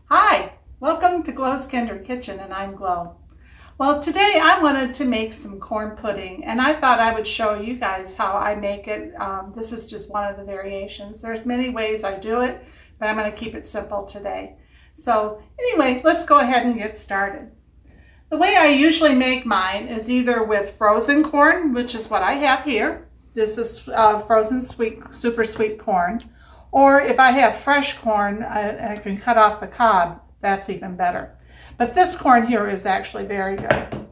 Hi, welcome to Glow's Kinder Kitchen, and I'm Glow. Well, today I wanted to make some corn pudding, and I thought I would show you guys how I make it. This is just one of the variations. There's many ways I do it, but I'm going to keep it simple today. So anyway, let's go ahead and get started. The way I usually make mine is either with frozen corn, which is what I have here. This is frozen sweet, super sweet corn. Or if I have fresh corn, I can cut off the cob. That's even better. But this corn here is actually very good.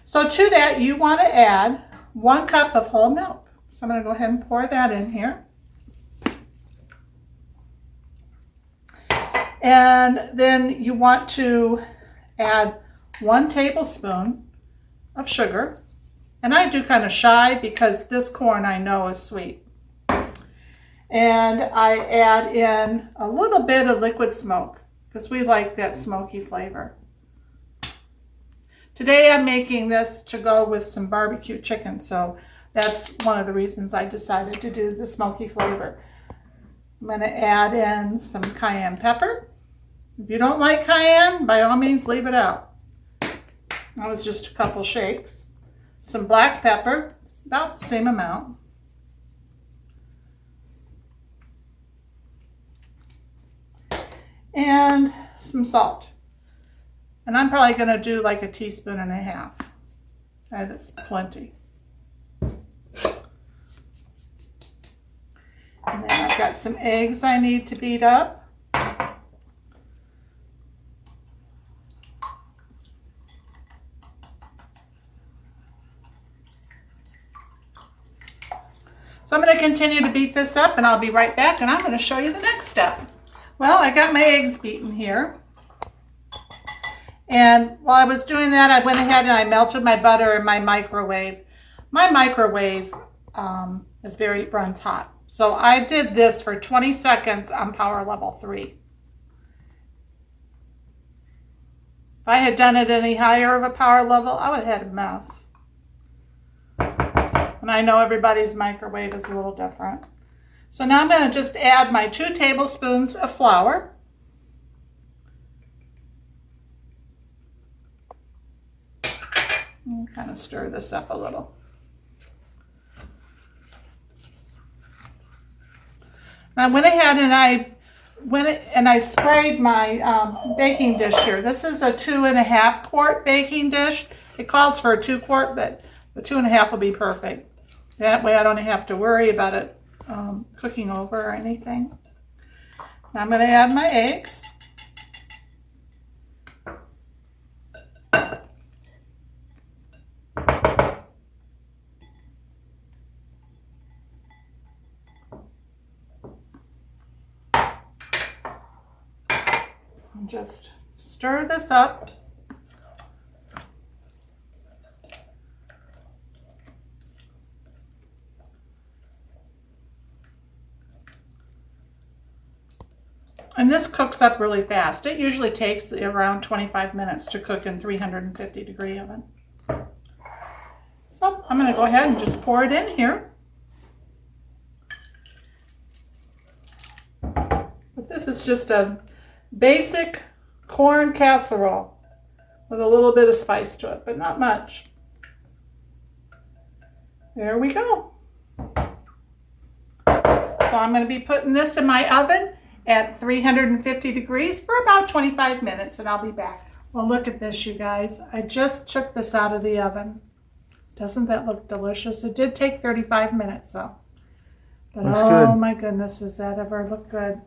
So to that, you want to add 1 cup of whole milk. So I'm going to go ahead and pour that in here. And then you want to add 1 tablespoon of sugar. And I do kind of shy because this corn I know is sweet. And I add in a little bit of liquid smoke because we like that smoky flavor. Today I'm making this to go with some barbecue chicken, so that's one of the reasons I decided to do the smoky flavor. I'm going to add in some cayenne pepper. If you don't like cayenne, by all means leave it out. That was just a couple shakes. Some black pepper, about the same amount. And some salt. And I'm probably going to do like 1.5 teaspoons. That's plenty. And then I've got some eggs I need to beat up. So I'm going to continue to beat this up, and I'll be right back, and I'm going to show you the next step. Well, I got my eggs beaten here. And while I was doing that, I went ahead and I melted my butter in my microwave. My microwave runs hot. So I did this for 20 seconds on power level 3. If I had done it any higher of a power level, I would have had a mess. And I know everybody's microwave is a little different. So now I'm going to just add my 2 tablespoons of flour. And kind of stir this up a little. And I went ahead and I sprayed my baking dish here. This is a 2.5 quart baking dish. It calls for a 2 quart, but the 2.5 will be perfect. That way I don't have to worry about it cooking over or anything. Now I'm going to add my eggs. And just stir this up. And this cooks up really fast. It usually takes around 25 minutes to cook in 350-degree oven. So I'm going to go ahead and just pour it in here. But this is just a basic corn casserole with a little bit of spice to it, but not much. There we go. So I'm going to be putting this in my oven at 350 degrees for about 25 minutes, and I'll be back. Well, look at this, you guys. I just took this out of the oven. Doesn't that look delicious? It did take 35 minutes, though. But looks oh good. My goodness, does that ever look good?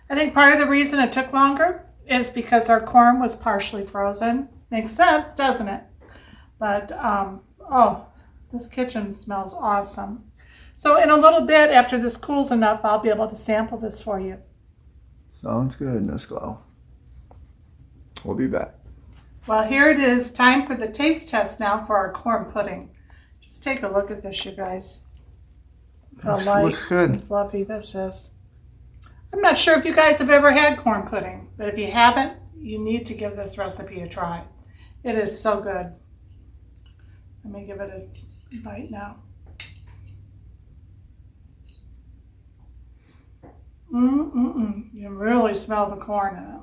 I think part of the reason it took longer is because our corn was partially frozen. Makes sense, doesn't it? But, oh, this kitchen smells awesome. So in a little bit, after this cools enough, I'll be able to sample this for you. Sounds good, Miss Glow. We'll be back. Well, here it is. Time for the taste test now for our corn pudding. Just take a look at this, you guys. How light Looks good. and fluffy this is. I'm not sure if you guys have ever had corn pudding, but if you haven't, you need to give this recipe a try. It is so good. Let me give it a bite now. You really smell the corn in it.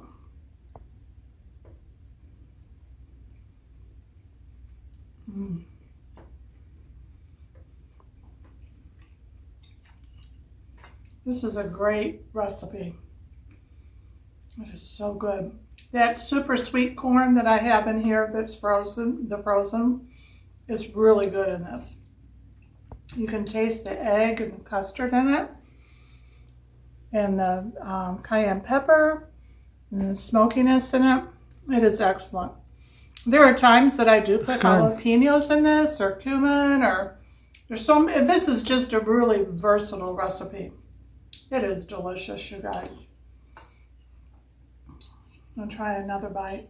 This is a great recipe. It is so good. That super sweet corn that I have in here that's frozen, the frozen, is really good in this. You can taste the egg and the custard in it, and the cayenne pepper, and the smokiness in it. It is excellent. There are times that I do put jalapenos in this, or cumin, or this is just a really versatile recipe. It is delicious, you guys. I'll try another bite.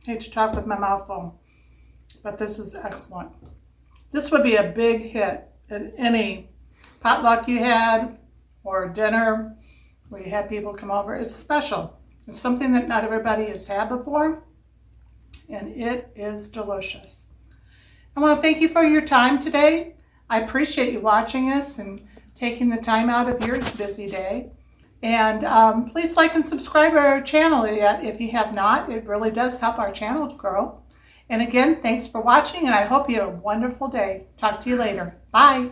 Hate to talk with my mouth full, but this is excellent. This would be a big hit at any potluck you had or dinner where you had people come over. It's special. It's something that not everybody has had before, and it is delicious. I want to thank you for your time today. I appreciate you watching us and taking the time out of your busy day. And please like and subscribe to our channel yet if you have not. It really does help our channel to grow. And again, thanks for watching, and I hope you have a wonderful day. Talk to you later. Bye.